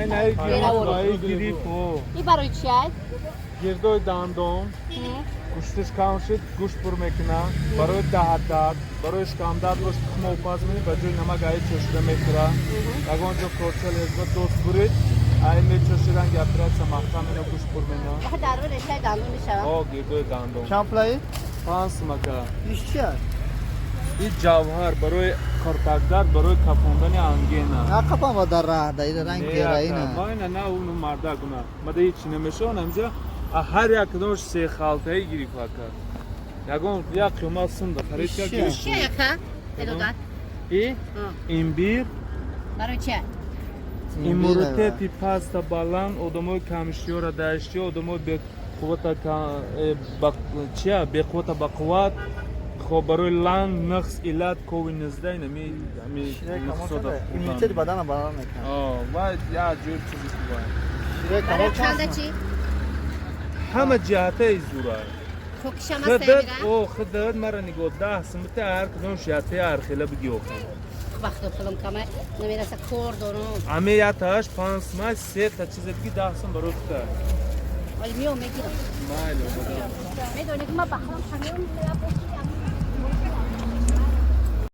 نه گریپو این برای چی هست؟ گردوی دندون گوشتش کم شد گوشت پر میکنه برای دهداد برای اشکامداد گوشت خمو پاس می‌کنی بجای نمک آیه چشیده می‌کنه اگر اونجا کورچل ازبط دوست برید آیه می‌چشیدن گفترد سماختم اینو گوشت پر می‌کنه آخه در رو رشته دندون میشه آه گردوی دندون شامپلایی؟ پانس مکه ایش چی هست؟ این جوهر برای کارتکدار برای کپوندن انگینه نه کپم با در راه دایی رنگ گرایی نه ما نه اونو مرده کنه مده هیچی نمیشه اونجا هر یک کدومش سه خالتایی گیری کرد یکون یک قیمت سنده خرید کرد چیه؟ چی یکه؟ ادادت؟ ایمبیر برای چی؟ ایمورتتی پاستا بالان odamı kamşıyor داشتی odamı به قوت چیه به قوت بقوت خب برای لان نقص علت کوی نزده نمی نقصد ایمیتر بدن بالا میکنه و یا جور چیزی شیره برای کمال چنده پاس چی؟ همه جهته ای زوره خوکشم هست خدر میرن؟ او خدر مرا نگو 10 سمت هر کدوم شیاته هر خیلی بگی اوخه وقت پلم کمه نمیرسه کرد و نو اما یا تاش 5 ماه 3 تا چیز دیگه 10 سم برات تا ولی میو میگیرم مالو میدونی که ما بخورم خمیون میرم